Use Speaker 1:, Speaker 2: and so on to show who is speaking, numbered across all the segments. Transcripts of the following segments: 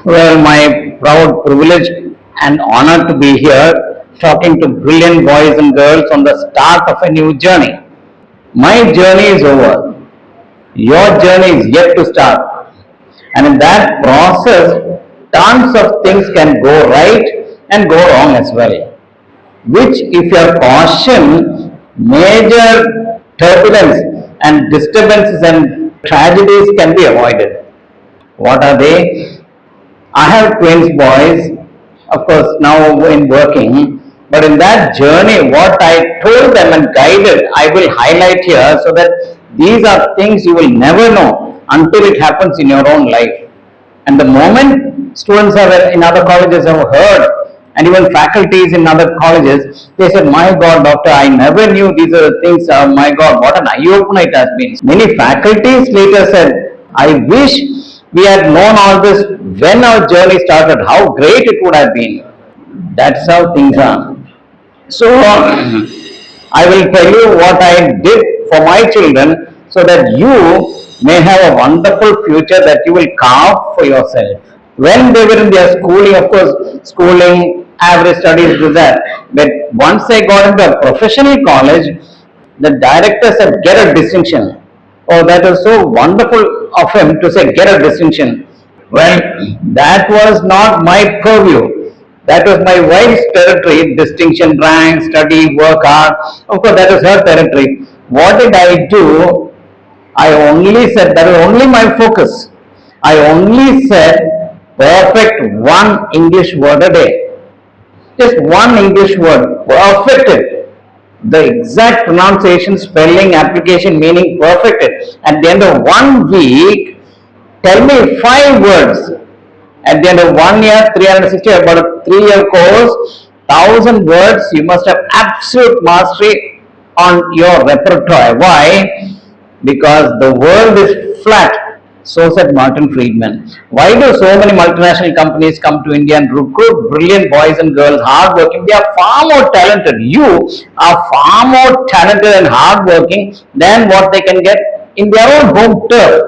Speaker 1: Well, my proud privilege and honor to be here talking to brilliant boys and girls on the start of a new journey. My journey is over. Your journey is yet to start. And in that process, tons of things can go right and go wrong as well. Which, if you are cautioned, major turbulence and disturbances and tragedies can be avoided. What are they? I have twins boys, of course, now in working, but in that journey, what I told them and guided, I will highlight here so that these are things you will never know until it happens in your own life. And the moment students have in other colleges have heard, and even faculties in other colleges, they said, "My God, doctor, I never knew these are the things. My God, what an eye-opener it has been." Many faculties later said, "I wish we had known all this when our journey started. How great it would have been." That's how things are. So, I will tell you what I did for my children so that you may have a wonderful future that you will carve for yourself. When they were in their schooling, of course, schooling, average studies, do that. But once they got into a professional college, the director said, "Get a distinction." Oh, that was so wonderful of him to say, "Get a distinction." Well, that was not my purview. That was my wife's territory, distinction, rank, study, work hard. Of course, that was her territory. What did I do? I only said, that was only my focus. I only said, perfect one English word a day. Just one English word, perfected. The exact pronunciation, spelling, application, meaning, perfected. At the end of 1 week, tell me 5 words. At the end of 1 year, 360, about a 3-year course, 1,000 words, you must have absolute mastery on your repertoire. Why? Because the world is flat. So said Martin Friedman. Why do so many multinational companies come to India and recruit brilliant boys and girls, hardworking? They are far more talented. You are far more talented and hardworking than what they can get in their own home turf.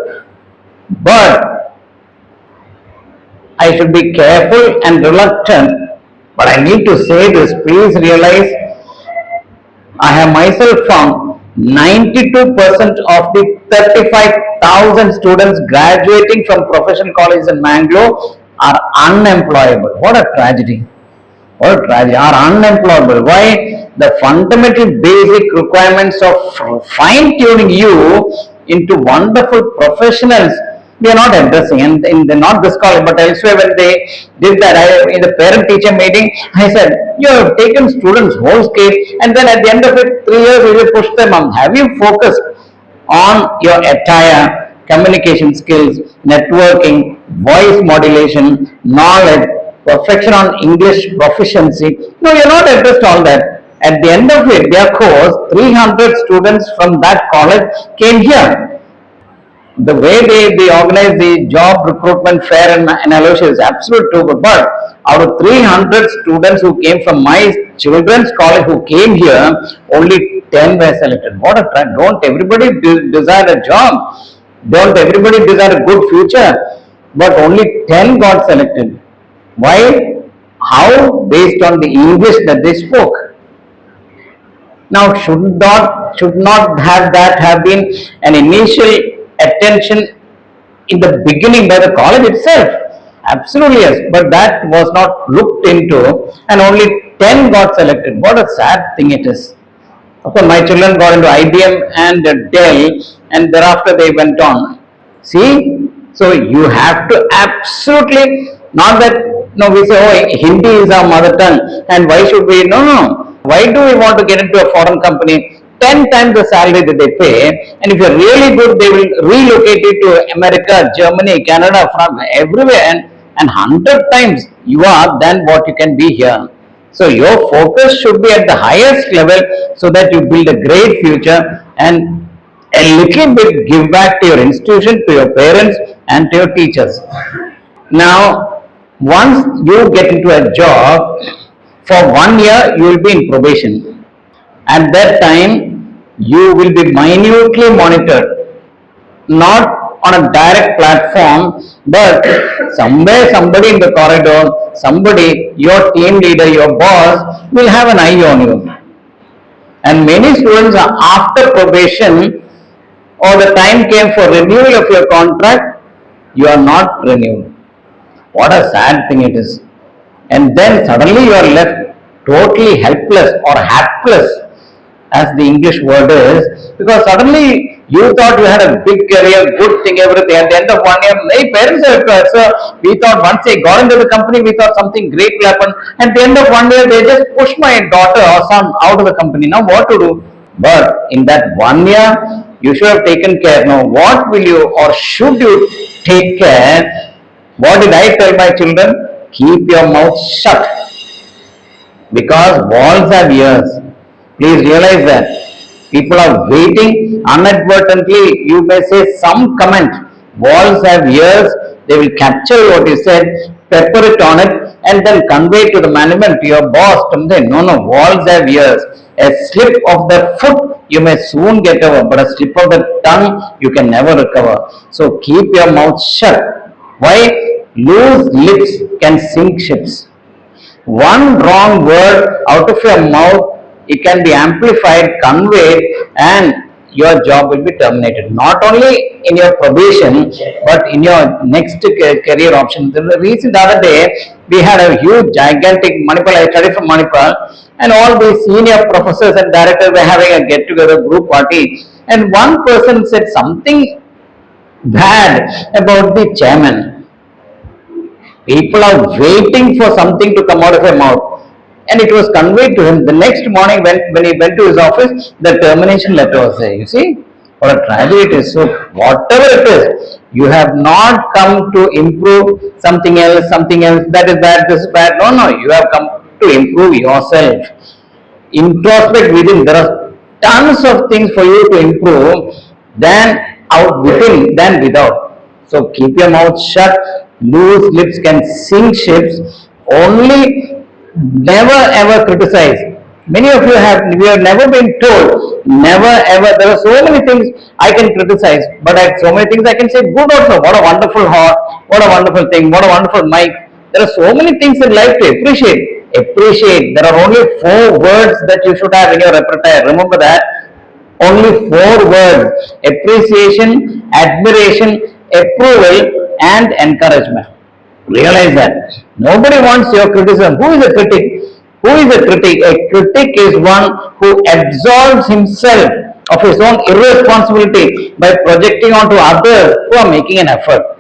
Speaker 1: But I should be careful and reluctant. But I need to say this. Please realize, I have myself found 92% of the 35,000 students graduating from professional colleges in Mangalore are unemployable. What a tragedy. What a tragedy. Are unemployable. Why? The fundamental basic requirements of fine-tuning you into wonderful professionals we are not addressing, and in the, not this college but elsewhere when they did that, in the parent-teacher meeting, I said, you have taken students whole scale and then at the end of it, 3 years you will push them on. Have you focused on your attire, communication skills, networking, voice modulation, knowledge, perfection on English proficiency? No, you are not addressed all that. At the end of it, their course, 300 students from that college came here. The way they organize the job recruitment fair and analysis is absolute true. But out of 300 students who came from my children's college who came here, only 10 were selected. What a trend. Don't everybody desire a job? Don't everybody desire a good future? But only 10 got selected. Why? How? Based on the English that they spoke. Now, should not have been an initial attention in the beginning by the college itself? Absolutely yes, but that was not looked into and only 10 got selected. What a sad thing it is. Of course, my children got into IBM and Dell and thereafter they went on. See, so you have to absolutely, not that, no, we say, oh, Hindi is our mother tongue and why should we, no. Why do we want to get into a foreign company? 10 times the salary that they pay, and if you're really good, they will relocate you to America, Germany, Canada, from everywhere, and 100 times you are than what you can be here. So your focus should be at the highest level so that you build a great future and a little bit give back to your institution, to your parents and to your teachers. Now, once you get into a job, for 1 year you will be in probation. At that time, you will be minutely monitored, not on a direct platform, but somewhere somebody in the corridor, somebody, your team leader, your boss will have an eye on you. And many students are after probation or the time came for renewal of your contract, you are not renewed. What a sad thing it is. And then suddenly you are left totally helpless or hapless, as the English word is, because suddenly you thought you had a big career, good thing, everything. At the end of 1 year, my parents are, so we thought once they got into the company, we thought something great will happen. At the end of 1 year, they just pushed my daughter or son out of the company. Now what to do? But in that 1 year, you should have taken care. Now what will you or should you take care? What did I tell my children? Keep your mouth shut, because walls have ears. Please realize that. People are waiting inadvertently. You may say some comment. Walls have ears. They will capture what you said, pepper it on it, and then convey it to the management, to your boss. No, no, walls have ears. A slip of the foot you may soon get over, but a slip of the tongue you can never recover. So keep your mouth shut. Why? Loose lips can sink ships. One wrong word out of your mouth, it can be amplified, conveyed, and your job will be terminated. Not only in your probation, but in your next career option. The reason the other day, we had a huge, gigantic Manipal. I studied from Manipal, and all the senior professors and directors were having a get-together group party. And one person said something bad about the chairman. People are waiting for something to come out of your mouth. And it was conveyed to him. The next morning when he went to his office, the termination letter was there. You see, what a tragedy it is. So whatever it is, you have not come to improve something else, that is bad, this is bad. No, no, you have come to improve yourself. Introspect within. There are tons of things for you to improve than out within, than without. So keep your mouth shut. Loose lips can sink ships. Only never ever criticize. Many of you have never been told, never ever. There are so many things I can criticize, but at so many things I can say good also. What a wonderful heart, what a wonderful thing, what a wonderful mic. There are so many things in life to appreciate. Appreciate. There are only 4 words that you should have in your repertoire. Remember that. Only 4 words: appreciation, admiration, approval, and encouragement. Realize that. Nobody wants your criticism. Who is a critic? Who is a critic? A critic is one who absolves himself of his own irresponsibility by projecting onto others who are making an effort.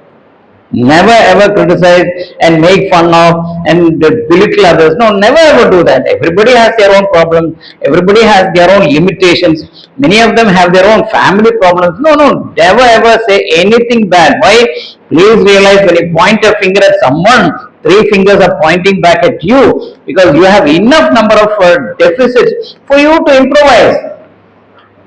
Speaker 1: Never ever criticize and make fun of and belittle others. No, never ever do that. Everybody has their own problems. Everybody has their own limitations. Many of them have their own family problems. No, no, never ever say anything bad. Why? Please realize, when you point a finger at someone, 3 fingers are pointing back at you, because you have enough number of deficits for you to improvise.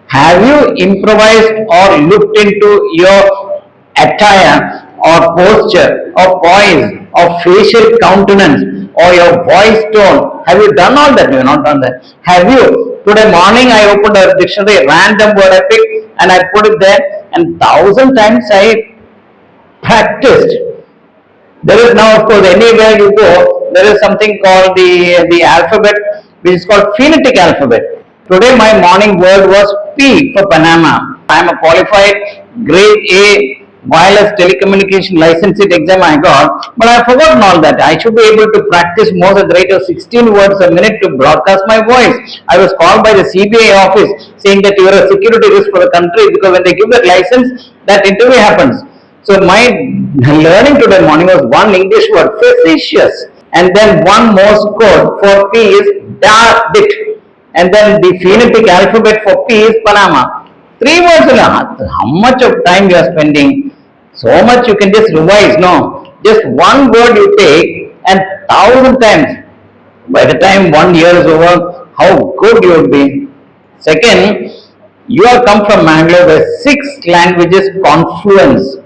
Speaker 1: Have you improvised or looked into your attire or posture or poise or facial countenance or your voice tone? Have you done all that? You have not done that. Have you? Today morning I opened a dictionary, random word I picked and I put it there, and 1,000 times I practiced. There is now, of course, anywhere you go, there is something called the alphabet, which is called phonetic alphabet. Today my morning word was P for Panama. I am a qualified grade A wireless telecommunication licensing exam I got, but I have forgotten all that. I should be able to practice more at the rate of 16 words a minute to broadcast my voice. I was called by the CBI office saying that you are a security risk for the country, because when they give that license, that interview happens. So my learning today morning was one English word, facetious, and then one Morse code for P is bit, and then the phonetic alphabet for P is Panama. 3 words. How much of time you are spending? So much you can just revise. No, just one word you take and 1,000 times. By the time 1 year is over, how good you will be. Second, you have come from Mangalore, where 6 languages confluence.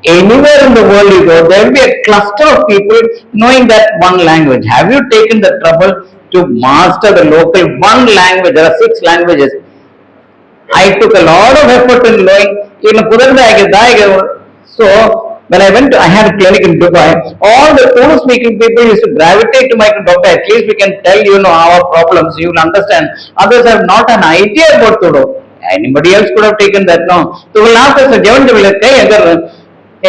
Speaker 1: Anywhere in the world you go, there will be a cluster of people knowing that one language. Have you taken the trouble to master the local one language? There are 6 languages. I took a lot of effort in knowing So when I had a clinic in Dubai, all the Urdu speaking people used to gravitate to my doctor. At least we can tell our problems. You will understand. Others have not an idea about Urdu. Anybody else could have taken that. No. So we'll ask us, Devan, will a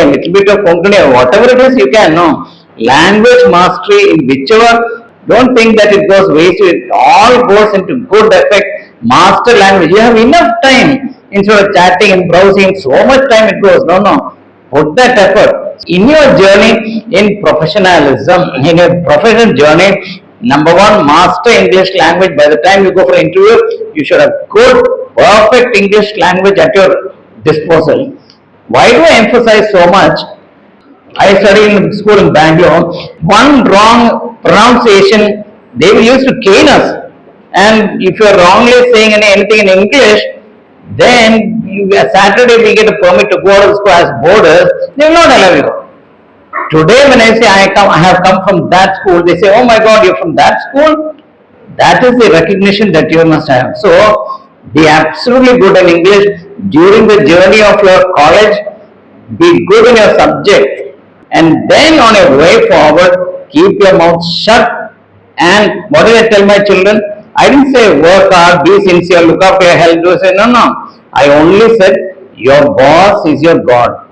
Speaker 1: little bit of Konkani or whatever it is you can. No. Language mastery in whichever. Don't think that it goes waste. It all goes into good effect. Master language. You have enough time instead of chatting and browsing. So much time it goes. No. Put that effort. In your journey in professionalism, in your professional journey, number one, master English language. By the time you go for interview, you should have good, perfect English language at your disposal. Why do I emphasize so much? I studied in school in Bangalore. One wrong pronunciation, they used to cane us. And if you are wrongly saying anything in English, then Saturday we get a permit to go out of school as boarders, they will not allow you. Today when I say I have come from that school, they say, oh my God, you're from that school? That is the recognition that you must have. So, be absolutely good in English during the journey of your college. Be good in your subject, and then on your way forward, keep your mouth shut. And what did I tell my children? I didn't say work hard, be sincere, look after your health. Do say no. I only said your boss is your God.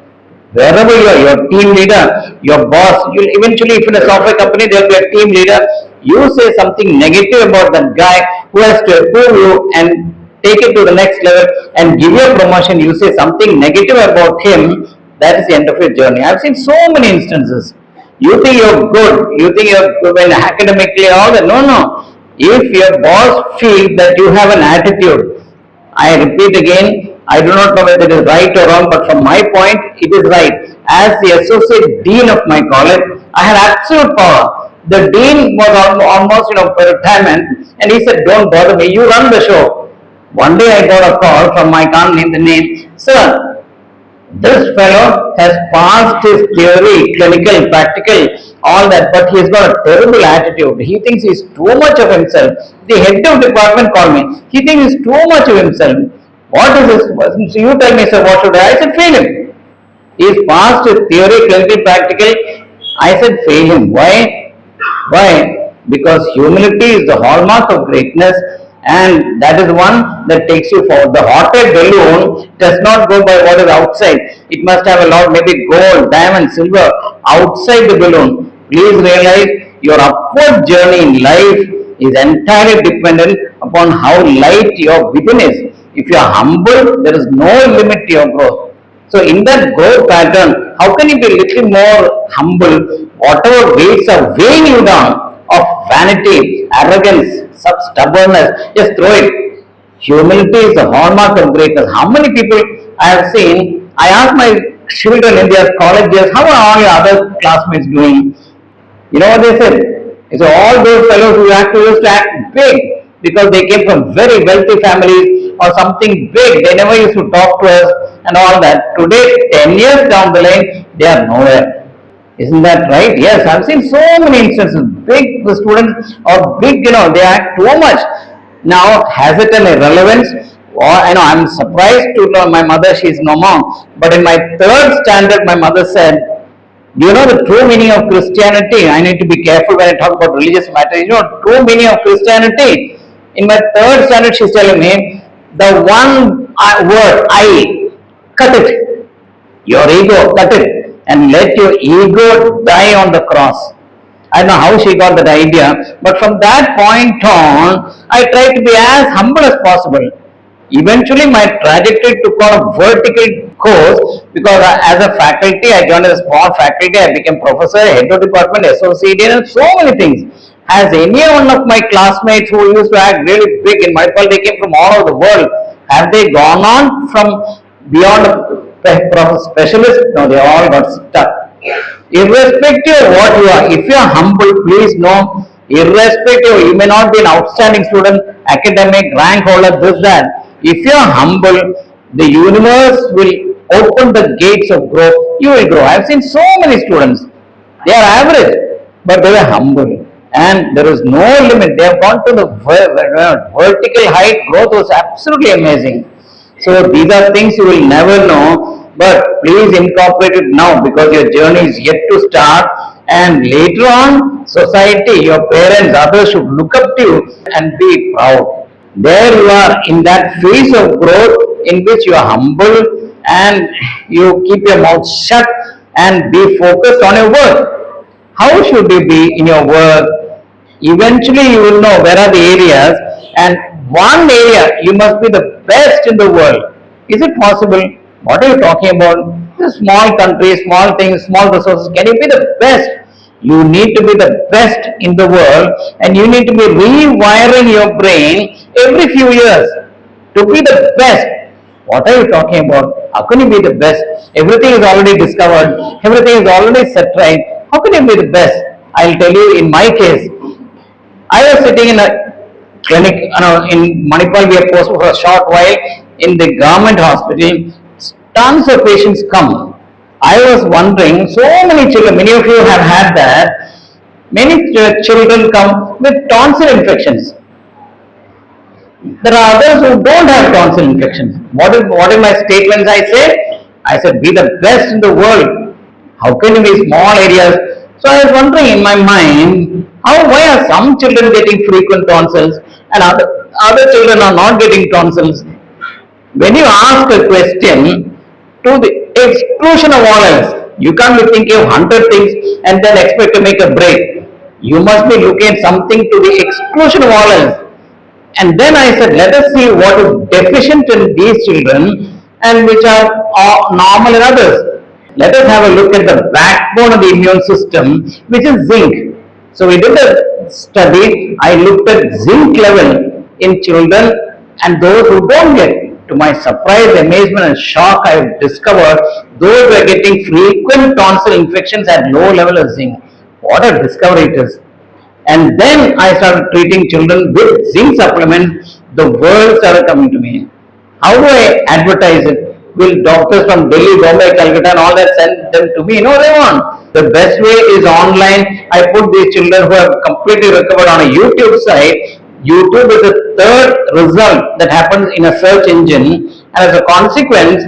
Speaker 1: Wherever you are, your team leader, your boss, you'll eventually, if in a software company, there will be a team leader. You say something negative about that guy who has to approve you and take it to the next level and give you a promotion. You say something negative about him. That is the end of your journey. I've seen so many instances. You think you're good, you think you're good academically, all that. No. If your boss feels that you have an attitude, I repeat again, I do not know whether it is right or wrong, but from my point, it is right. As the associate dean of my college, I had absolute power. The dean was almost, for retirement, and he said, don't bother me, you run the show. One day I got a call from, I can't name the name, sir, this fellow has passed his theory, clinical, practical, all that, but he's got a terrible attitude. He thinks he's too much of himself. The head of department called me. He thinks he's too much of himself. What is this? So you tell me, sir, what should I? I said, fail him. He's passed his theory, clinical, practical. I said, fail him. Why? Because humility is the hallmark of greatness. And that is one that takes you forward. The hot air balloon does not go by what is outside. It must have a lot, maybe gold, diamond, silver outside the balloon. Please realize your upward journey in life is entirely dependent upon how light your within is. If you are humble, there is no limit to your growth. So in that growth pattern, how can you be a little more humble? Whatever weights are weighing you down of vanity, arrogance, stubbornness, just throw it. Humility is the hallmark of greatness. How many people I have seen, I ask my children in their college years, how are all your other classmates doing? You know what they said? It's all those fellows who used to act big because they came from very wealthy families or something big. They never used to talk to us and all that. Today, 10 years down the line, they are nowhere. Isn't that right? Yes, I've seen so many instances. Big students or big, they act too much. Now, has it any relevance? I'm surprised to know my mother, she's no more. But in my third standard, my mother said, do you know the true meaning of Christianity? I need to be careful when I talk about religious matters. You know, true meaning of Christianity? In my third standard, she's telling me, the one word, I, cut it. Your ego, cut it. And let your ego die on the cross. I don't know how she got that idea, but from that point on, I tried to be as humble as possible. Eventually, my trajectory took on a vertical course because as a faculty, I joined as a small faculty, I became professor, head of department, associate, and so many things. Has any one of my classmates who used to act really big in my college, they came from all over the world, have they gone on from beyond specialist? No, they all got stuck. Irrespective of what you are, if you are humble, please know, irrespective, you may not be an outstanding student, academic, rank holder, this, that. If you are humble, the universe will open the gates of growth, you will grow. I have seen so many students, they are average, but they are humble. And there is no limit. They have gone to the vertical height, growth was absolutely amazing. So these are things you will never know, but please incorporate it now because your journey is yet to start, and later on society, your parents, others should look up to you and be proud. There you are in that phase of growth in which you are humble and you keep your mouth shut and be focused on your work. How should you be in your work? Eventually you will know where are the areas, and one area you must be the best in the world. Is it possible? What are you talking about? The small country, small things, small resources. Can you be the best? You need to be the best in the world, and you need to be rewiring your brain every few years to be the best. What are you talking about? How can you be the best? Everything is already discovered, everything is already set right. How can you be the best? I'll tell you in my case, I was sitting in a clinic in Manipal. We are posted for a short while in the government hospital. Tons of patients come. I was wondering, so many children, many of you have had that. Many children come with tonsil infections. There are others who don't have tonsil infections. What is my statements I say? I said, be the best in the world. How can you be small areas? So I was wondering in my mind, why are some children getting frequent tonsils and other children are not getting tonsils? When you ask a question to the exclusion of all else, you can't be thinking of 100 things and then expect to make a break. You must be looking at something to the exclusion of all else. And then I said, let us see what is deficient in these children and which are normal in others. Let us have a look at the backbone of the immune system, which is zinc. So we did a study. I looked at zinc level in children and those who don't get. To my surprise, amazement and shock, I discovered those who are getting frequent tonsil infections at low level of zinc. What a discovery it is. And then I started treating children with zinc supplements. The world started coming to me. How do I advertise it? Will doctors from Delhi, Bombay, Calcutta and all that send them to me? No, they won't. The best way is online. I put these children who have completely recovered on a YouTube site. YouTube is the third result that happens in a search engine, and as a consequence,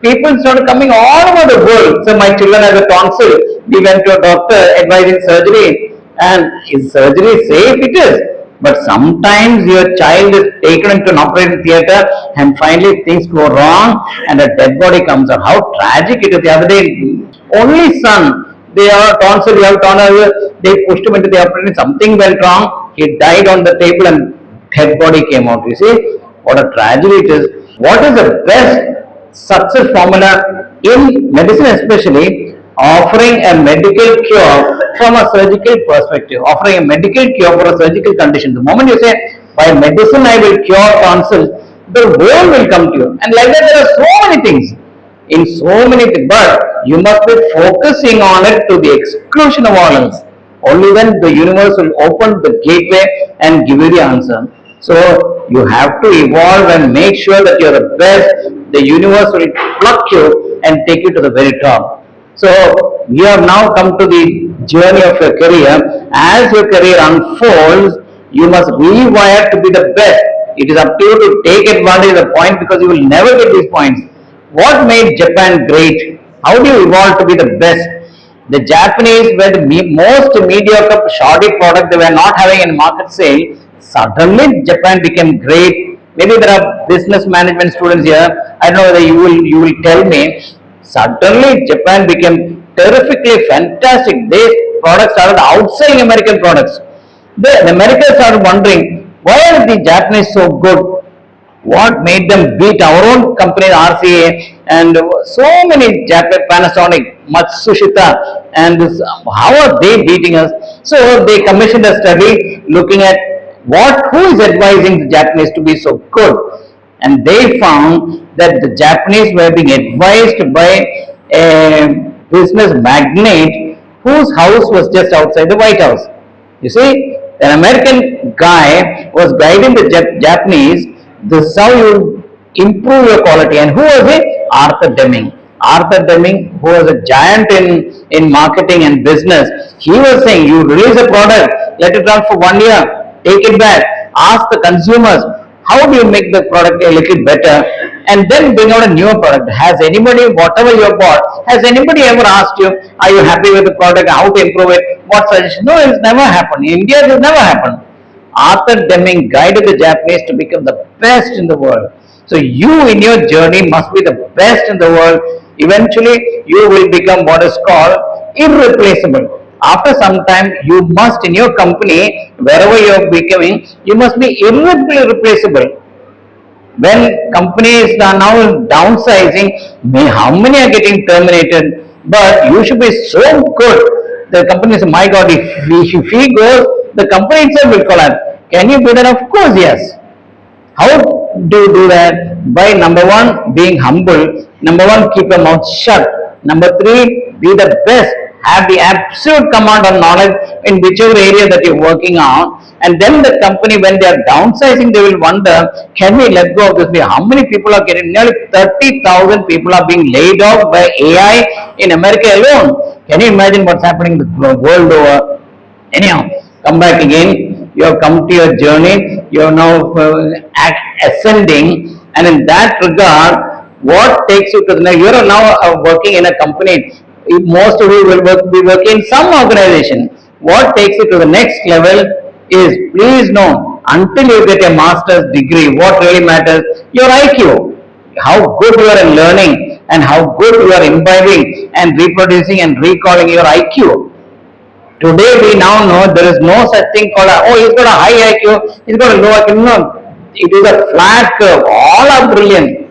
Speaker 1: people started coming all over the world. So my children have a tonsil. We went to a doctor advising surgery. And is surgery safe? It is. But sometimes your child is taken into an operating theatre and finally things go wrong and a dead body comes out. How tragic it is. The other day, only son, they are tonsil, you have tonsil, they pushed him into the operating, something went wrong, he died on the table and dead body came out. You see, what a tragedy it is. What is the best success formula in medicine especially? Offering a medical cure from a surgical perspective, offering a medical cure for a surgical condition. The moment you say, by medicine I will cure tonsils, the world will come to you. And like that, there are so many things, in so many things, but you must be focusing on it to the exclusion of all else. Only then the universe will open the gateway and give you the answer. So you have to evolve and make sure that you're the best. The universe will pluck you and take you to the very top. So you have now come to the journey of your career. As your career unfolds, you must rewire to be the best. It is up to you to take advantage of the point because you will never get these points. What made Japan great? How do you evolve to be the best? The Japanese were the most mediocre shoddy product they were not having in market sale. Suddenly Japan became great. Maybe there are business management students here. I don't know whether you will tell me. Suddenly Japan became terrifically fantastic. Their products started outselling American products. The Americans started wondering, why are the Japanese so good? What made them beat our own company RCA and so many Japan, Panasonic, Matsushita, and this, how are they beating us? So they commissioned a study looking at who is advising the Japanese to be so good. And they found that the Japanese were being advised by a business magnate whose house was just outside the White House. You see, an American guy was guiding the Japanese. This is how you improve your quality. And who was it? Arthur Deming. Arthur Deming, who was a giant in marketing and business, he was saying, you release a product, let it run for 1 year, take it back, ask the consumers, how do you make the product a little better? and then bring out a newer product. Has anybody, whatever you have bought, has anybody ever asked you, are you happy with the product, how to improve it, what suggestion? No, it's never happened. In India, it has never happened. Arthur Deming guided the Japanese to become the best in the world. So you in your journey must be the best in the world. Eventually, you will become what is called irreplaceable. After some time, you must in your company, wherever you are becoming, you must be irreplaceable. When companies are now downsizing, how many are getting terminated? But you should be so good. The company says, my God, if he goes, the company itself will collapse. Can you do that? Of course, yes. How do you do that? By number one, being humble. Number one, keep your mouth shut. Number three, be the best. Have the absolute command of knowledge in whichever area that you're working on. And then the company, when they are downsizing, they will wonder, can we let go of this? How many people are getting, nearly 30,000 people are being laid off by AI in America alone. Can you imagine what's happening the world over? Anyhow, come back again. You have come to your journey. You are now ascending. And in that regard, what takes you to the next? You are now working in a company. Most of you will be working in some organization. What takes you to the next level is, please know, until you get a master's degree, what really matters, your IQ, how good you are in learning and how good you are imbibing and reproducing and recalling your IQ. Today we now know there is no such thing called, he's got a high IQ, he's got a low IQ. No, it is a flat curve. All are brilliant.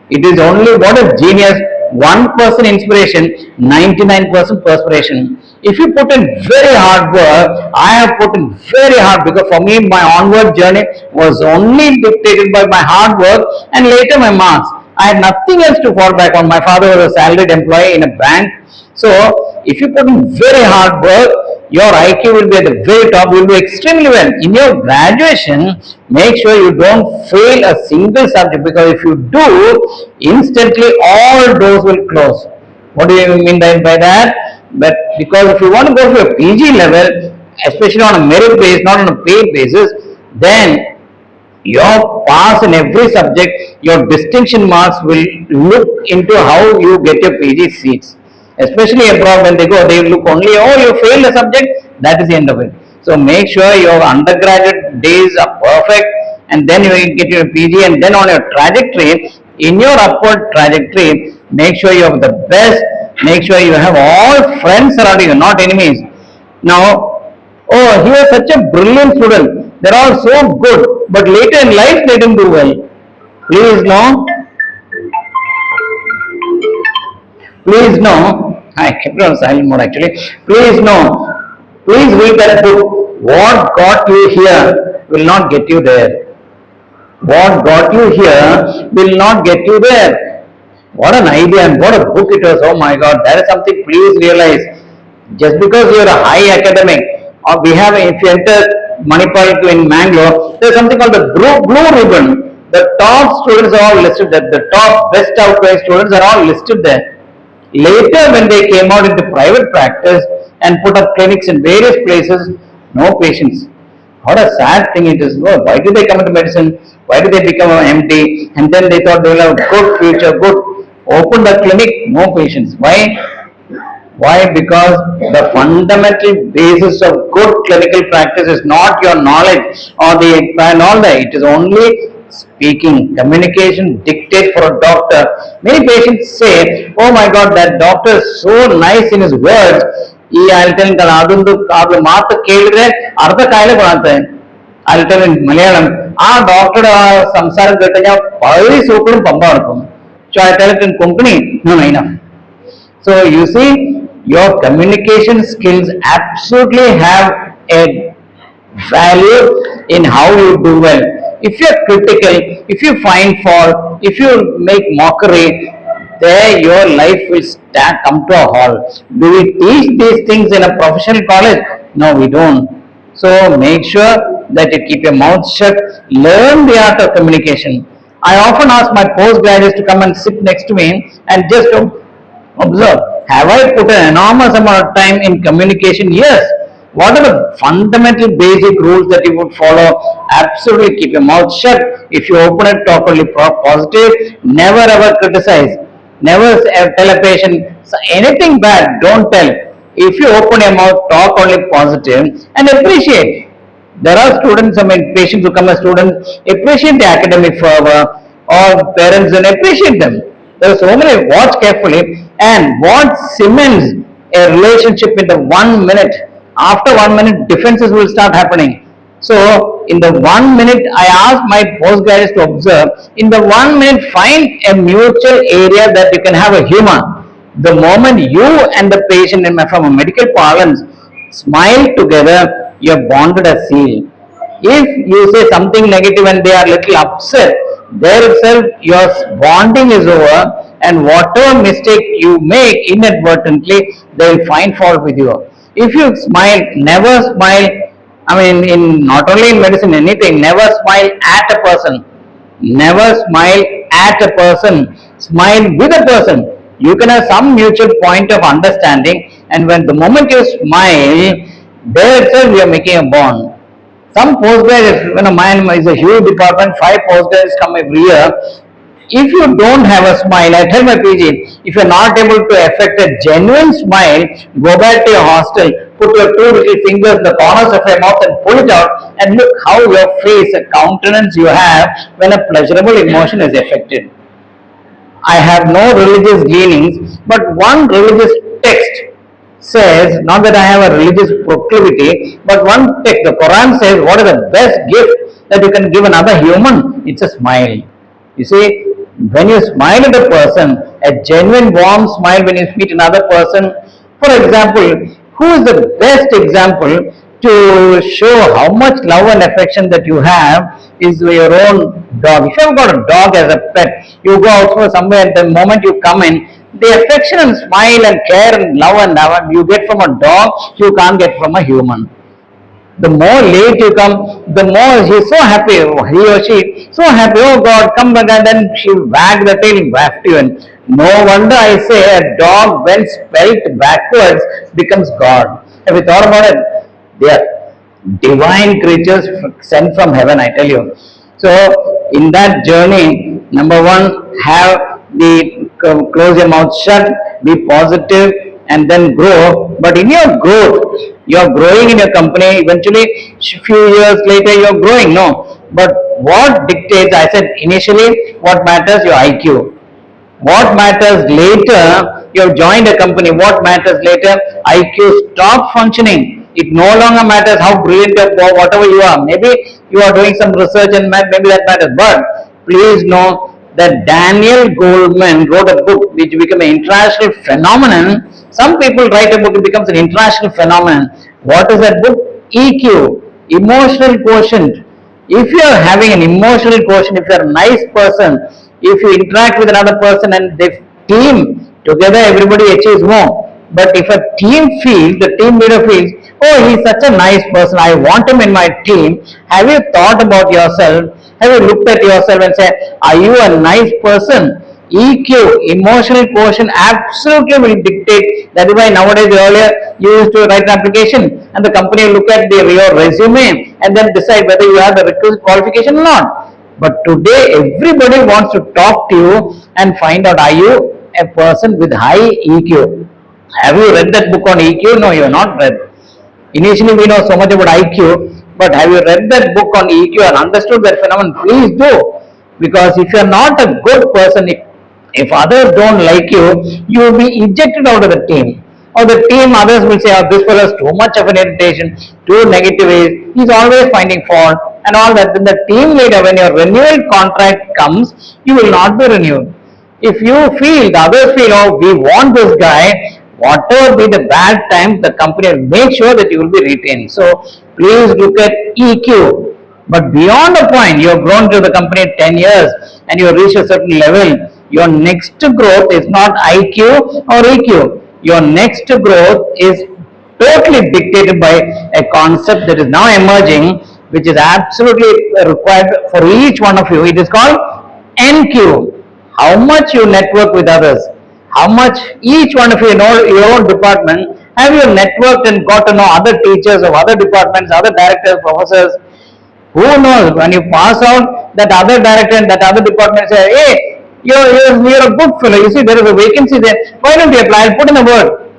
Speaker 1: It is only what is genius. 1% inspiration, 99% perspiration. If you put in very hard work, I have put in very hard, because for me my onward journey was only dictated by my hard work and later my marks. I had nothing else to fall back on. My father was a salaried employee in a bank. So if you put in very hard work, your IQ will be at the very top, you will do extremely well. In your graduation, make sure you don't fail a single subject, because if you do, instantly all doors will close. What do you mean by that? But because if you want to go to a PG level, especially on a merit base, not on a paid basis, then your pass in every subject, your distinction marks will look into how you get your PG seats. Especially abroad, when they go, they look only, you failed a subject, that is the end of it. So make sure your undergraduate days are perfect, and then you get your PG, and then on your trajectory, in your upward trajectory, make sure you have the best, make sure you have all friends around you, not enemies. Now, he was such a brilliant student, they're all so good, but later in life they didn't do well. Please know, I kept it on silent mode actually. Please read that book. What got you here will not get you there. What got you here will not get you there. What an idea and what a book it was. Oh my God, that is something, please realize. Just because you are a high academic, or we have, if you enter Manipal in Mangalore, there is something called the blue ribbon. The top students are all listed there. The top best outgoing students are all listed there. Later, when they came out into private practice and put up clinics in various places, no patients. What a sad thing it is. Why did they come into medicine? Why did they become an MD? And then they thought they will have a good future, good. Open the clinic, no patients. Why? Why? Because the fundamental basis of good clinical practice is not your knowledge or the and all that. It is only speaking. Communication dictates for a doctor. Many patients say, oh my God, that doctor is so nice in his words. I'll tell him, I'll tell in Malayalam, doctor samsaram kettanya pari sookudum pamba irukum. So I tell it in Konkani, no, enough. So you see, your communication skills absolutely have a value in how you do well. If you are critical, if you find fault, if you make mockery, there your life will come to a halt. Do we teach these things in a professional college? No, we don't. So make sure that you keep your mouth shut. Learn the art of communication. I often ask my postgraduates to come and sit next to me and just observe. Have I put an enormous amount of time in communication? Yes. What are the fundamental basic rules that you would follow? Absolutely keep your mouth shut. If you open it, talk only positive. Never ever criticize. Never tell a patient anything bad. Don't tell. If you open your mouth, talk only positive and appreciate. There are students, patients who come as students, appreciate the academic fervor, or parents don't appreciate them. There are so many, watch carefully, and what cements a relationship in the 1 minute. After 1 minute, differences will start happening. So, in the 1 minute, I ask my postgraduates to observe, in the 1 minute, find a mutual area that you can have a humor. The moment you and the patient, from a medical parlance, smile together, you're bonded as seal. If you say something negative and they are little upset, there itself your bonding is over, and whatever mistake you make inadvertently, they will find fault with you. If you smile, never smile. In not only in medicine, anything, never smile at a person. Never smile at a person. Smile with a person. You can have some mutual point of understanding, and when the moment you smile, there itself you are making a bond. Some postgraduates, mine is a huge department, 5 postgraduates come every year. If you don't have a smile, I tell my PG, if you're not able to effect a genuine smile, go back to your hostel, put your 2 little fingers in the corners of your mouth and pull it out, and look how your face, a countenance you have when a pleasurable emotion is affected. I have no religious leanings, but one religious text says, not that I have a religious proclivity, but one text, the Quran says, what is the best gift that you can give another human? It's a smile. You see, when you smile at a person, a genuine warm smile when you meet another person, for example, who is the best example to show how much love and affection that you have is your own dog. If you have got a dog as a pet, you go out for somewhere, the moment you come in, the affection and smile and care and love you get from a dog, you can't get from a human. The more late you come, the more he's so happy, he or she so happy, oh God, come back, and then she wag the tail, waft you. And no wonder I say a dog when spelt backwards becomes God. Have you thought about it? They are divine creatures sent from heaven, I tell you. So in that journey, number one, close your mouth shut, be positive, and then grow. But in your growth, you are growing in your company. Eventually, few years later, you are growing. No, but what dictates? I said initially, what matters? Your IQ. What matters later? You have joined a company. What matters later? IQ stop functioning. It no longer matters how brilliant or whatever you are. Maybe you are doing some research and maybe that matters. But please know that Daniel Goleman wrote a book which became an international phenomenon. Some people write a book, it becomes an international phenomenon. What is that book? EQ, emotional quotient. If you are having an emotional quotient, if you are a nice person, if you interact with another person and the team together, everybody achieves more. But if a team feels, the team leader feels, oh, he's such a nice person, I want him in my team. Have you thought about yourself? Have you looked at yourself and said, are you a nice person? EQ, emotional quotient, absolutely will dictate. That is why nowadays, earlier you used to write an application and the company will look at your resume and then decide whether you have the requisite qualification or not. But today everybody wants to talk to you and find out, are you a person with high EQ? Have you read that book on EQ? No, you have not read. Initially we know so much about IQ, but have you read that book on EQ and understood that phenomenon? Please do. Because if you are not a good person, if others don't like you, you will be ejected out of the team. Or the team, others will say, oh, this fellow is too much of an irritation, too negative, he's always finding fault and all that. Then the team leader, when your renewal contract comes, you will not be renewed. If you feel, the others feel, oh, we want this guy, whatever be the bad times, the company will make sure that you will be retained. So please look at EQ. But beyond a point, you have grown to the company 10 years and you have reached a certain level, your next growth is not IQ or EQ. Your next growth is totally dictated by a concept that is now emerging, which is absolutely required for each one of you. It is called NQ. How much you network with others, how much each one of you know your own department, Have you networked and got to know other teachers of other departments, other directors, professors? Who knows, when you pass out, that other director and that other department say, hey, you're a good fellow, you see there is a vacancy there, why don't you apply? I'll put in a word.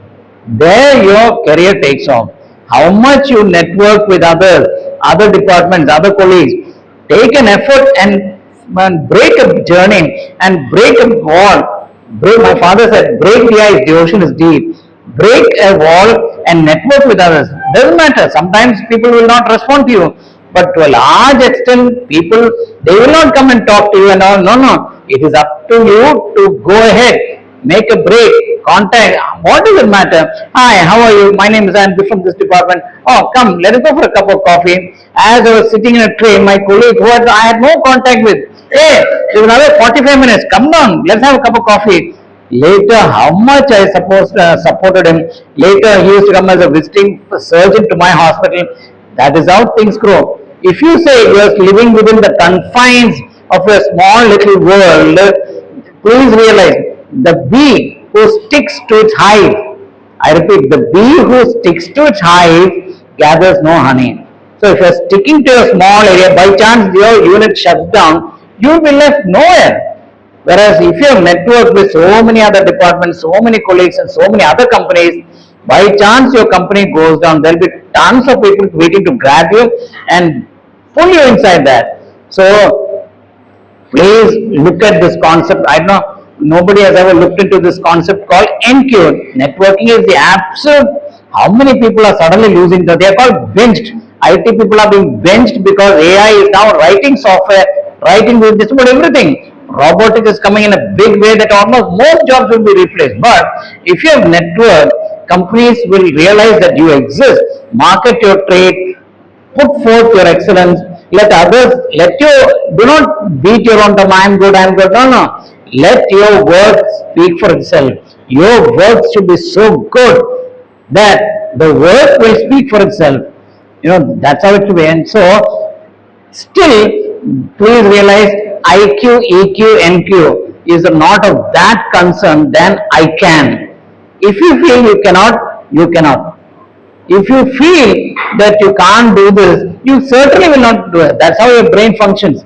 Speaker 1: There your career takes off. How much you network with others, other departments, other colleagues. Take an effort and break a journey and break a wall. My father said, break the ice, the ocean is deep. Break a wall and network with others. Doesn't matter. Sometimes people will not respond to you, but to a large extent, people, they will not come and talk to you and all. No. It is up to you to go ahead, make a break, contact. What does it matter? Hi, how are you? My name is Andy from this department. Oh, come, let us go for a cup of coffee. As I was sitting in a train, my colleague who I had no contact with, hey, there's another 45 minutes. Come down, let's have a cup of coffee. Later, how much I supported him. Later, he used to come as a visiting surgeon to my hospital. That is how things grow. If you say you're living within the confines of a small little world, please realize the bee who sticks to its hive, I repeat, the bee who sticks to its hive gathers no honey. So if you're sticking to a small area, by chance your unit shuts down, you'll be left nowhere. Whereas if you have networked with so many other departments, so many colleagues and so many other companies, by chance your company goes down, there will be tons of people waiting to grab you and pull you inside that. So please look at this concept. I don't know, nobody has ever looked into this concept called NQ. Networking is the absolute. How many people are suddenly losing that? They are called benched. IT people are being benched because AI is now writing software, writing just about everything. Robotics is coming in a big way that almost most jobs will be replaced. But if you have network, companies will realize that you exist, market your trade, put forth your excellence, let others, do not beat your own drum, I'm good. No. Let your work speak for itself. Your work should be so good that the work will speak for itself. That's how it should be. And so, still, please realize IQ, EQ, NQ is not of that concern than I can. If you feel you cannot, you cannot. If you feel that you can't do this, you certainly will not do it. That's how your brain functions.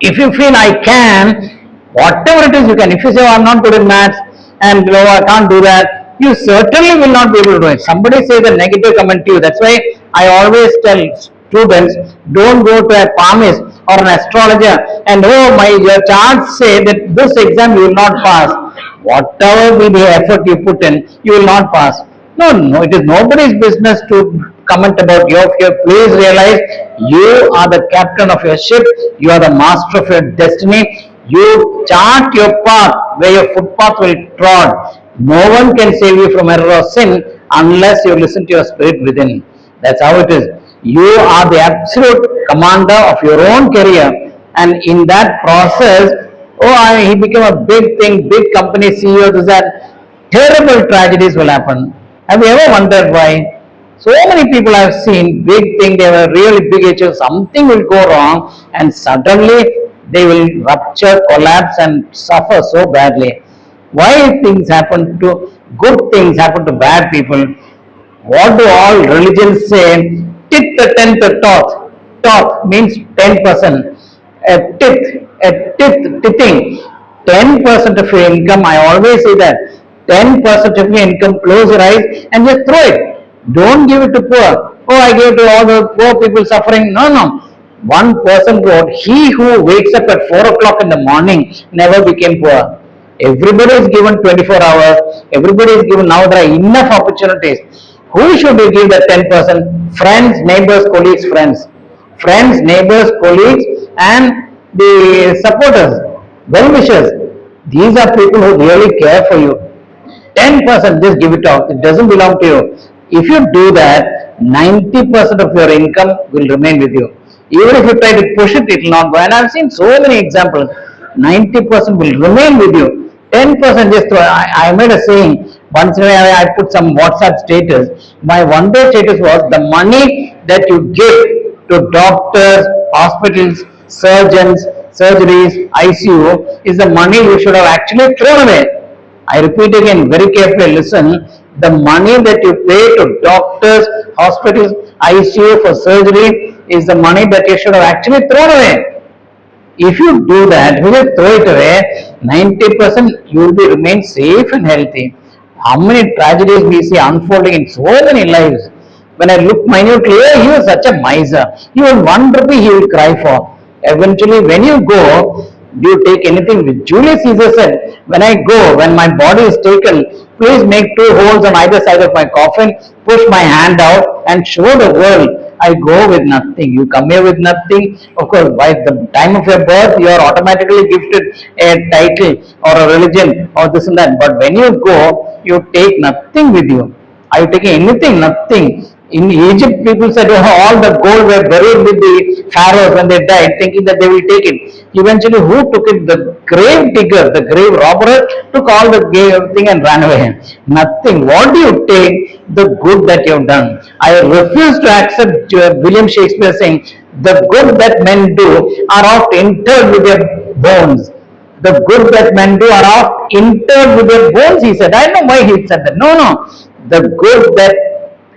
Speaker 1: If you feel I can, whatever it is you can. If you say, oh, I'm not good at maths and I can't do that, you certainly will not be able to do it. Somebody says a negative comment to you. That's why I always tell students, don't go to a palmist or an astrologer and your charts say that this exam you will not pass. Whatever be the effort you put in, you will not pass. No, it is nobody's business to comment about your future. Please realize you are the captain of your ship. You are the master of your destiny. You chart your path where your footpath will trod. No one can save you from error or sin unless you listen to your spirit within. That's how it is. You are the absolute commander of your own career, and in that process, he became a big thing, big company CEO. That terrible tragedies will happen. Have you ever wondered why? So many people I've seen, big thing, they have a really big issue, something will go wrong and suddenly they will rupture, collapse and suffer so badly. Why things happen to, good things happen to bad people? What do all religions say? Tit the tenth toth. Toth means 10%. Tithing. 10% of your income, I always say that. 10% of your income, close your eyes and just throw it. Don't give it to poor. I gave to all the poor people suffering. No. One person wrote, he who wakes up at 4 o'clock in the morning never became poor. Everybody is given 24 hours. Everybody is given, now there are enough opportunities. Who should we give that 10%? Friends, neighbors, colleagues, friends. Friends, neighbors, colleagues and the supporters, well-wishers. These are people who really care for you. 10%, just give it out. It doesn't belong to you. If you do that, 90% of your income will remain with you. Even if you try to push it, it will not go. And I've seen so many examples. 90% will remain with you. 10% just throw. I made a saying. Once in a while I put some WhatsApp status. My one day status was, the money that you give to doctors, hospitals, surgeons, surgeries, ICU is the money you should have actually thrown away. I repeat again, very carefully listen. The money that you pay to doctors, hospitals, ICU for surgery is the money that you should have actually thrown away. If you do that, if you throw it away, 90% you will be remain safe and healthy. How many tragedies we see unfolding in so many lives. When I look minutely, oh, he was such a miser. Even 1 rupee he will cry for. Eventually, when you go, do you take anything with Julius Caesar said, when I go, when my body is taken, please make 2 holes on either side of my coffin, push my hand out and show the world I go with nothing. You come here with nothing. Of course, by the time of your birth, you are automatically gifted a title or a religion or this and that. But when you go, you take nothing with you. Are you taking anything? Nothing. In Egypt, people said, oh, all the gold were buried with the pharaohs when they died, thinking that they will take it. Eventually, who took it? The grave digger, the grave robber, took all the thing and ran away. Nothing. What do you take? The good that you have done. I refuse to accept William Shakespeare saying, the good that men do are oft interred with their bones. The good that men do are oft interred with their bones, he said. I don't know why he said that. No, no. The good that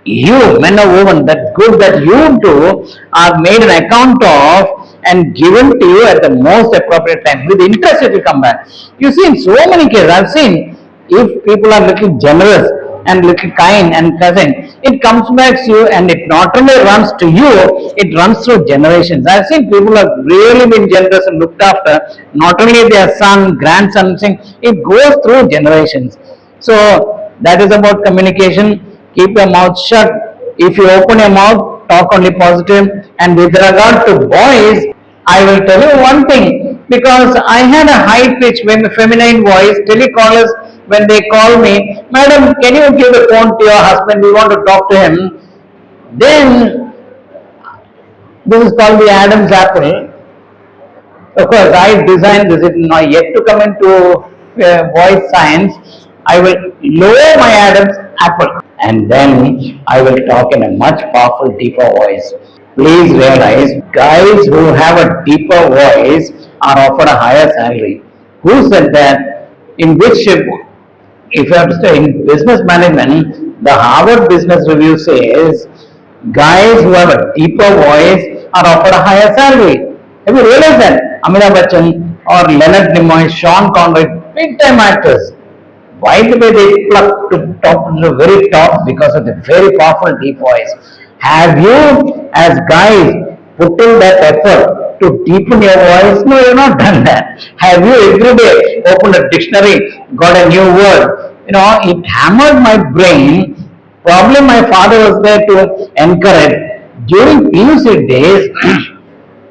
Speaker 1: you, men or women, that good that you do are made an account of and given to you at the most appropriate time. With interest, it will come back. You see, in so many cases, I've seen if people are little generous and little kind and pleasant, it comes back to you and it not only runs to you, it runs through generations. I've seen people have really been generous and looked after, not only their son, grandson, it goes through generations. So that is about communication. Keep your mouth shut. If you open your mouth, talk only positive. And with regard to boys, I will tell you one thing, because I had a high pitch feminine voice. Telecallers, when they call me, madam, can you give the phone to your husband? We want to talk to him. Then this is called the Adam's apple. Of course, I designed this. It is not yet to come into voice science. I will lower my Adam's apple and then I will talk in a much powerful, deeper voice. Please realize, guys who have a deeper voice are offered a higher salary. Who said that? In which, if you have to stay in business management, the Harvard Business Review says, guys who have a deeper voice are offered a higher salary. Have you realized that? Amitabh Bachchan or Leonard Nimoy, Sean Connery, big time actors. Why do they pluck to top to the very top? Because of the very powerful deep voice. Have you, as guys, put in that effort to deepen your voice? No, you have not done that. Have you every day opened a dictionary, got a new word? You know, it hammered my brain. Probably my father was there to encourage. During PUC days,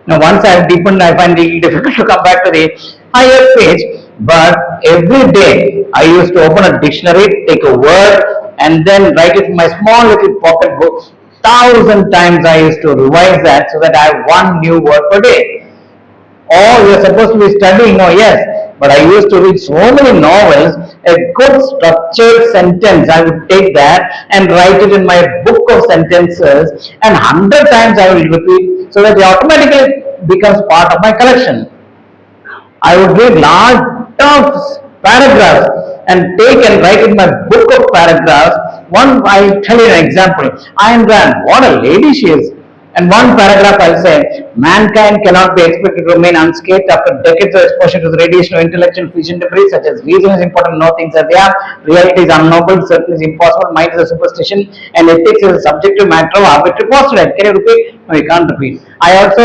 Speaker 1: now once I have deepened, I find it difficult to come back to the higher page. But every day I used to open a dictionary, take a word, and then write it in my small little pocket book. 1,000 times I used to revise that so that I have one new word per day. Oh, you're supposed to be studying. Oh, yes. But I used to read so many novels. A good structured sentence, I would take that and write it in my book of sentences, and 100 times I will repeat so that it automatically becomes part of my collection. I would read large paragraphs and take and write in my book of paragraphs. I'll tell you an example. Ayn Rand, what a lady she is. And one paragraph I'll say, mankind cannot be expected to remain unscathed after decades of exposure to the radiation of intellectual fission debris, such as reason is important, no things as they are, reality is unknowable, certain is impossible, mind is a superstition, and ethics is a subjective matter of arbitrary postulate. Can you repeat? No, you can't repeat. I have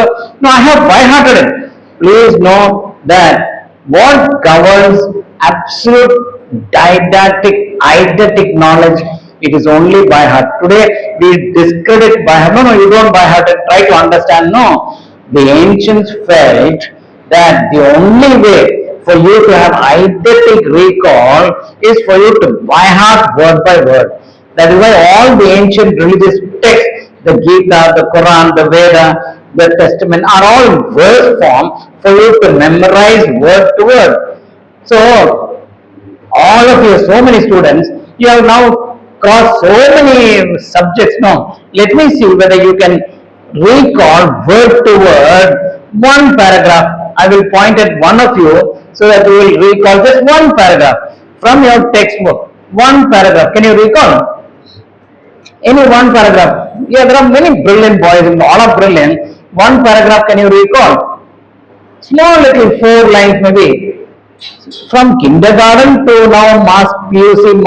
Speaker 1: by-hearted it. Please know that what governs absolute didactic, eidetic knowledge, it is only by heart. Today we discredit by heart. No, you don't by heart and try to understand. No, the ancients felt that the only way for you to have eidetic recall is for you to by heart word by word. That is why all the ancient religious texts, the Gita, the Quran, the Veda, the Testament are all in verse form for you to memorize word to word. So, all of you, so many students, you have now crossed so many subjects now. Let me see whether you can recall word to word one paragraph. I will point at one of you so that you will recall just one paragraph from your textbook. One paragraph. Can you recall? Any one paragraph. Yeah, there are many brilliant boys, and all are brilliant. One paragraph, can you recall? Small little 4 lines maybe. From kindergarten to now PUC,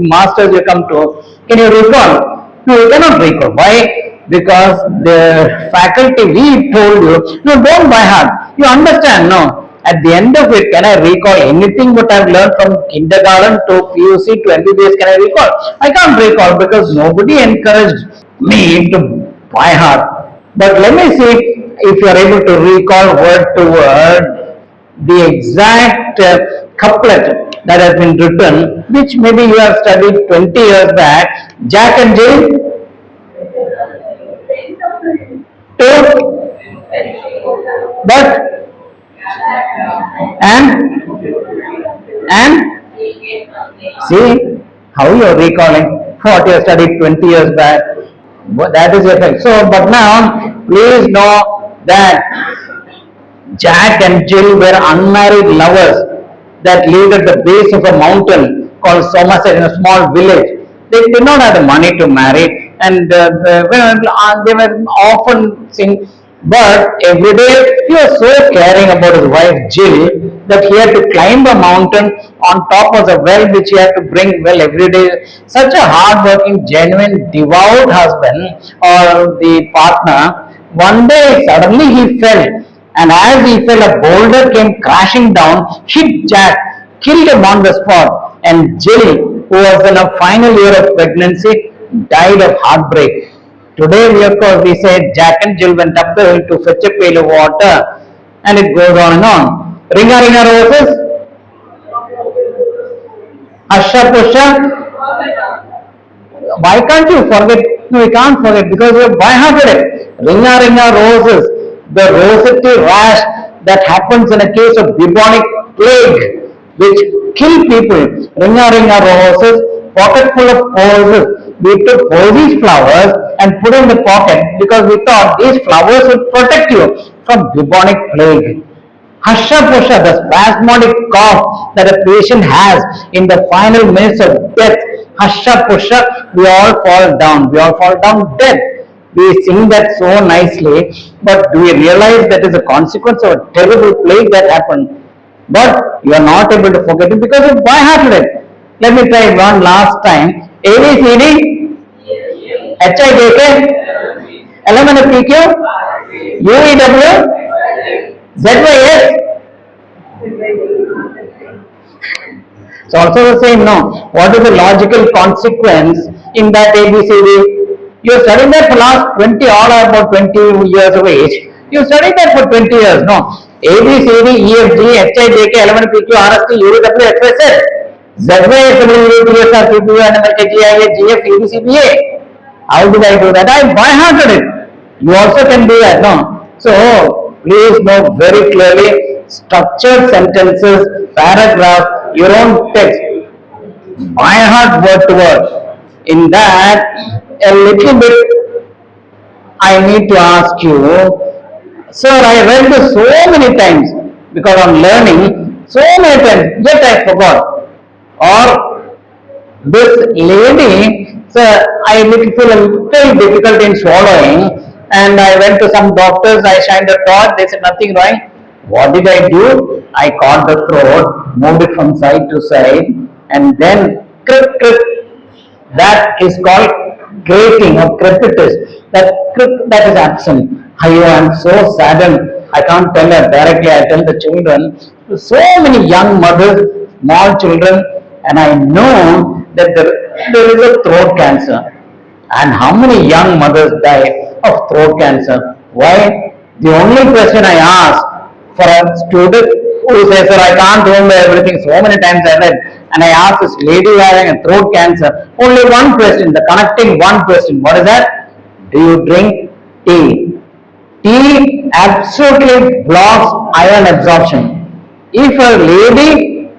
Speaker 1: masters you come to. Can you recall? No, you cannot recall. Why? Because the faculty, we told you, no, don't by heart. You understand, no? At the end of it, can I recall anything what I've learned from kindergarten to PUC to MBBS? Can I recall? I can't recall because nobody encouraged me to by heart. But let me see if you are able to recall word to word the exact couplet that has been written, which maybe you have studied 20 years back. Jack and Jill to but and see how you are recalling what you have studied 20 years back. That is the effect. So, but now please know that Jack and Jill were unmarried lovers that lived at the base of a mountain called Somerset in a small village. They did not have the money to marry, and they were often seen. But every day he was so caring about his wife Jill that he had to climb a mountain. On top of the well which he had to bring well every day. Such a hard-working, genuine, devout husband or the partner. One day suddenly he fell, and as he fell, a boulder came crashing down, hit Jack, killed him on the spot, and Jill, who was in her final year of pregnancy, died of heartbreak. Today, we of course we say Jack and Jill went up the hill to fetch a pail of water, and it goes on and on. Ringa ringa roses, Asha Pusha. Why can't you forget? No, we can't forget because we have by-hearted it. Ringa ringa roses, the rosette rash that happens in a case of bubonic plague, which kill people. Ringa ringa roses, pocket full of posies. We took posies flowers and put in the pocket because we thought these flowers would protect you from bubonic plague. Hasha pusha, the spasmodic cough that a patient has in the final minutes of death. Hasha pusha, we all fall down dead. We sing that so nicely, but do we realize that is a consequence of a terrible plague that happened? But you are not able to forget it because you by-hearted it. Let me try one last time. A B C D H I J K L M N O P Q U E W ZYS. It's also the same, no? What is the logical consequence in that ABCD? You studied that for last 20, all are about 20 years of age. You studied that for 20 years, no? ABCD, EFG, HIJK, L1, PQ, RST, UW, XYZ, ZYS, WTSR, PPU, NMLK, GIA, GF, EBCBA. How did I do that? I by-hearted it. You also can do that, no? So, please know very clearly structured sentences, paragraph, your own text, by heart word to word. In that, a little bit I need to ask you, sir, I read this so many times because I'm learning so many times, yet I forgot. Or this lady, sir, I feel a little difficult in swallowing, and I went to some doctors, I shined a torch, they said nothing wrong. What did I do? I caught the throat, moved it from side to side, and then crip, crip. That is called grating or crepitus. That is absent. I am so saddened. I can't tell her directly. I tell the children. So many young mothers, small children, and I know that there is a throat cancer. And how many young mothers die of throat cancer? Why? The only question I ask for a student who says, sir, I can't remember everything, so many times I read, and I asked this lady having a throat cancer, only one question, the connecting one question. What is that? Do you drink tea? Tea absolutely blocks iron absorption. If a lady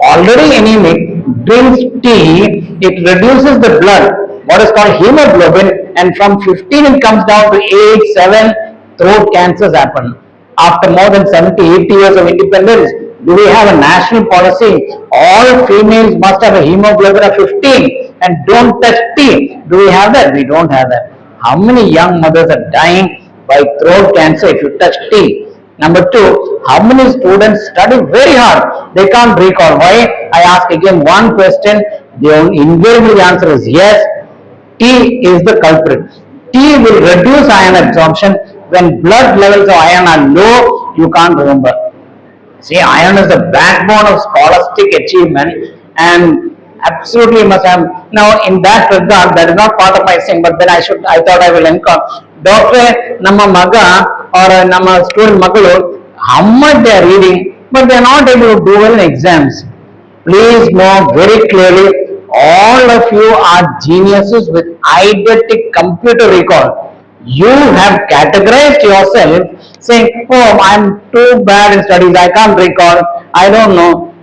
Speaker 1: already anemic drinks tea, it reduces the blood, what is called hemoglobin, and from 15 it comes down to 8, 7, throat cancers happen. After more than 70, 80 years of independence, Do we have a national policy? All females must have a hemoglobin of 15 and don't touch tea. Do we have that? We don't have that. How many young mothers are dying by throat cancer if you touch tea? Number two, how many students study very hard? They can't recall. Why? I ask again one question. The invariably answer is yes. Tea is the culprit. Tea will reduce iron absorption. When blood levels of iron are low, you can't remember. See, iron is the backbone of scholastic achievement and absolutely must have. Now, in that regard, that is not part of my thing, but then I thought I will encourage. Doctor, Nama Maga or Nama student Magalu, how much they are reading, but they are not able to do well in exams. Please know very clearly, all of you are geniuses with eidetic computer recall. You have categorized yourself saying, oh, I'm too bad in studies, I can't recall, I don't know.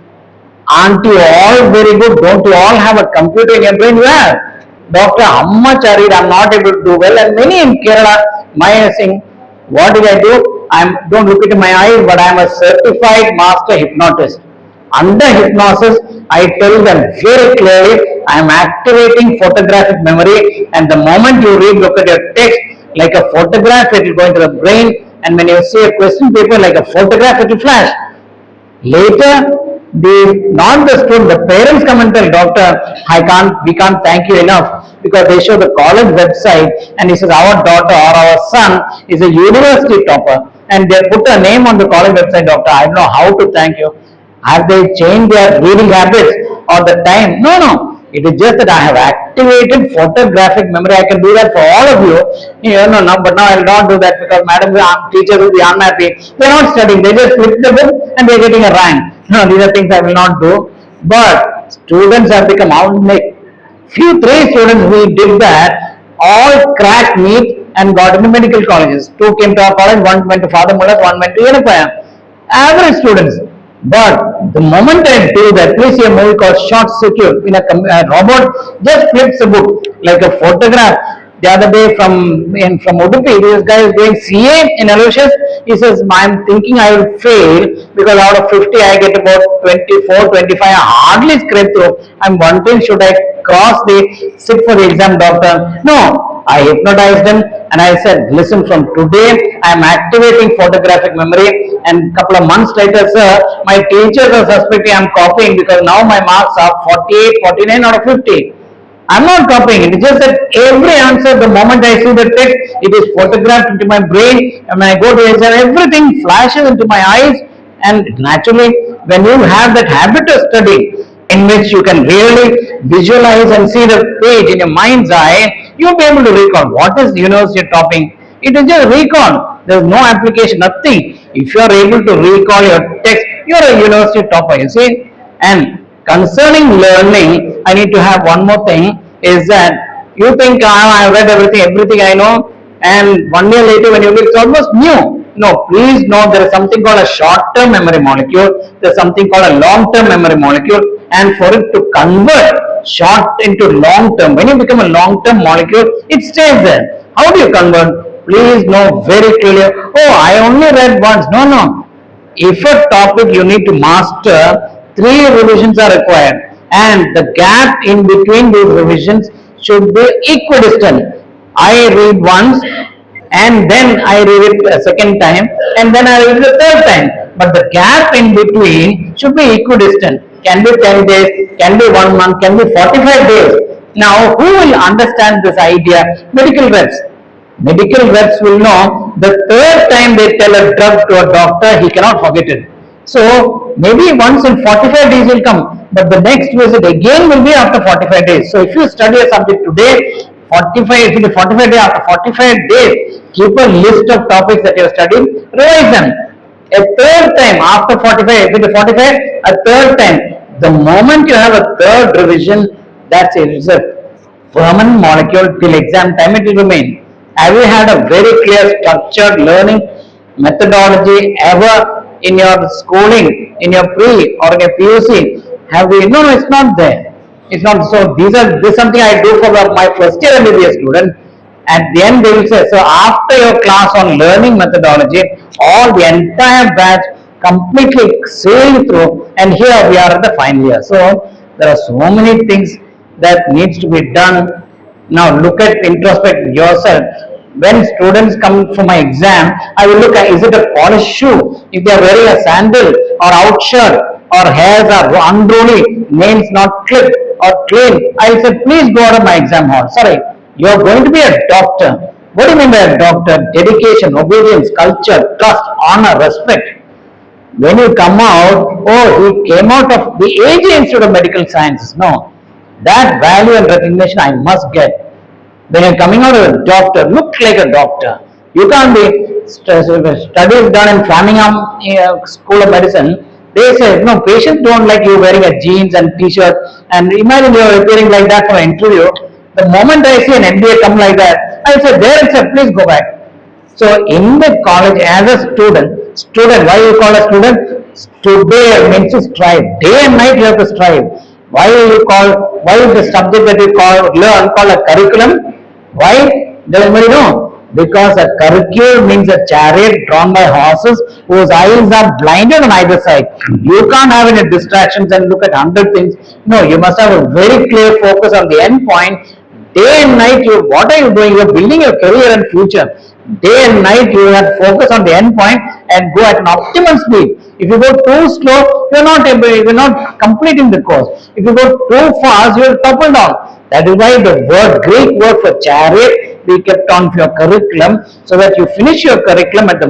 Speaker 1: Aren't you all very good? Don't you all have a computer in your brain? You have. Doctor, how much I read, I'm not able to do well. And many in Kerala, my saying, what did I do? Don't look into my eyes, but I'm a certified master hypnotist. Under hypnosis, I tell them very clearly, I am activating photographic memory, and the moment you read, look at your text, like a photograph, it will go into the brain, and when you see a question paper, like a photograph, it will flash. Later, not the student, the parents come and tell, doctor, we can't thank you enough, because they show the college website and he says our daughter or our son is a university topper, and they put a name on the college website. Doctor, I don't know how to thank you. Have they changed their reading habits or the time? No. It is just that I have activated photographic memory. I can do that for all of you. But now I will not do that because madam, teachers will be unhappy. They are not studying. They just flip the book and they are getting a rank. No, these are things I will not do. But students have become three students who did that all cracked NEET and got into medical colleges. Two came to our college, one went to Father Muller's, one went to Unipaya. Average students. But the moment I do that, please see a movie called Short Circuit. In a robot just flips a book like a photograph. The other day from Udupi, this guy is doing CA in Aloysius. He says, I'm thinking I will fail because out of 50 I get about 24, 25. I hardly scrape through. I'm wondering, should I sit for the exam, doctor? No, I hypnotized him and I said, listen, from today I am activating photographic memory, and a couple of months later, sir, my teachers are suspecting I am copying because now my marks are 48, 49 out of 50. I'm not copying. It is just that every answer, the moment I see the text, it is photographed into my brain, and when I go to exam, everything flashes into my eyes. And naturally, when you have that habit of study, in which you can really visualize and see the page in your mind's eye, you'll be able to recall what is the university you're topping. It is just recall. There is no application, nothing. If you are able to recall your text, you are a university topper, you see. And concerning learning, I need to have one more thing, is that you think I have read everything I know, and 1 year later when you look, it's almost new. No, please know there is something called a short-term memory molecule, there is something called a long-term memory molecule, and for it to convert short into long-term, when you become a long-term molecule, it stays there. How do you convert? Please know very clearly, oh, I only read once. No. If a topic you need to master, 3 revisions are required, and the gap in between these revisions should be equidistant. I read once and then I read it a second time and then I read it a third time. But the gap in between should be equidistant. Can be 10 days, can be 1 month, can be 45 days. Now, who will understand this idea? Medical reps. Medical reps will know the third time they tell a drug to a doctor, he cannot forget it. So maybe once in 45 days will come, but the next visit again will be after 45 days. So if you study a subject today, 45 days, after 45 days, keep a list of topics that you have studied, revise them. A third time after 45, a third time. The moment you have a third revision, that's it. It's a permanent molecule till exam time it will remain. Have you had a very clear structured learning methodology ever in your schooling, in your pre or in your PUC? Have we? No, it's not there. It's not. So this is something I do for my first year MBBS student. At the end they will say, so after your class on learning methodology, all the entire batch completely sailed through, and here we are at the final year. So there are so many things that needs to be done. Now look at introspect yourself. When students come for my exam, I will look at, is it a polished shoe? If they are wearing a sandal or out shirt, or hairs are unruly, nails not clipped or clean, I will say, please go out of my exam hall. Sorry, you are going to be a doctor. What do you mean by a doctor? Dedication, obedience, culture, trust, honor, respect. When you come out, oh, he came out of the AG Institute of Medical Sciences. No, that value and recognition I must get. When you're coming out as a doctor, look like a doctor. You can't be studies done in Framingham School of Medicine. They say, no, patients don't like you wearing a jeans and t-shirt. And imagine you're appearing like that for an interview. The moment I see an MBA come like that, I say, there itself, please go back. So in the college as a student, why you call a student? Today means to strive. Day and night you have to strive. Why is the subject that you learn called a curriculum? Why? Does anybody know? Because a curriculum means a chariot drawn by horses whose eyes are blinded on either side. You can't have any distractions and look at 100 things. No, you must have a very clear focus on the end point. Day and night, what are you doing? You are building your career and future. Day and night, you have to focus on the end point and go at an optimum speed. If you go too slow, you are not completing the course. If you go too fast, you will topple down. That is why the Greek word for chariot, we kept on for your curriculum, so that you finish your curriculum at the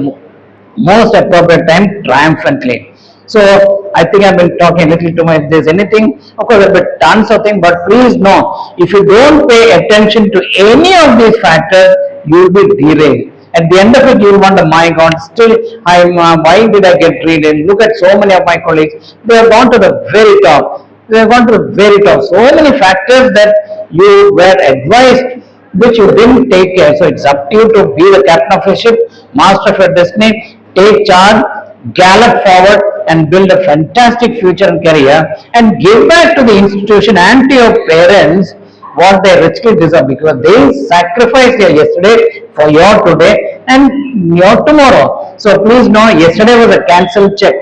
Speaker 1: most appropriate time triumphantly. So I think I've been talking a little too much. If there's anything, of course, there will be tons of things, but please know, if you don't pay attention to any of these factors, you will be derailed. At the end of it, you will wonder, my God, still, why did I get derailed? Look at so many of my colleagues, they have gone to the very top. They have gone to the very top. So many factors that you were advised, which you didn't take care. So it's up to you to be the captain of your ship, master of your destiny, take charge, gallop forward and build a fantastic future and career, and give back to the institution and to your parents what they richly deserve, because they sacrificed their yesterday for your today and your tomorrow. So please know, yesterday was a cancelled check,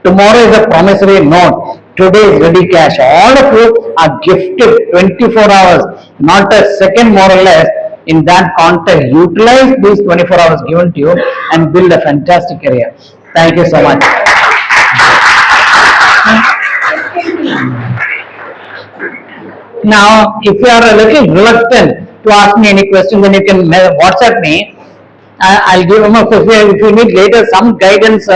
Speaker 1: tomorrow is a promissory note, today is ready cash. All of you are gifted 24 hours, not a second more or less. In that context, utilize these 24 hours given to you and build a fantastic career. Thank you so much. Now, if you are a little reluctant to ask me any question, then you can WhatsApp me. I'll give them a question. If you need later some guidance,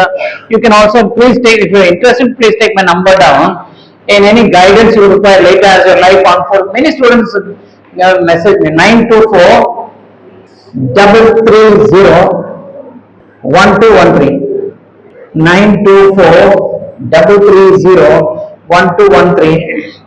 Speaker 1: you can also please take, if you are interested, please take my number down. In any guidance you require later as your life unfolds. Many students message me 924 330 1213. 924 330 1213.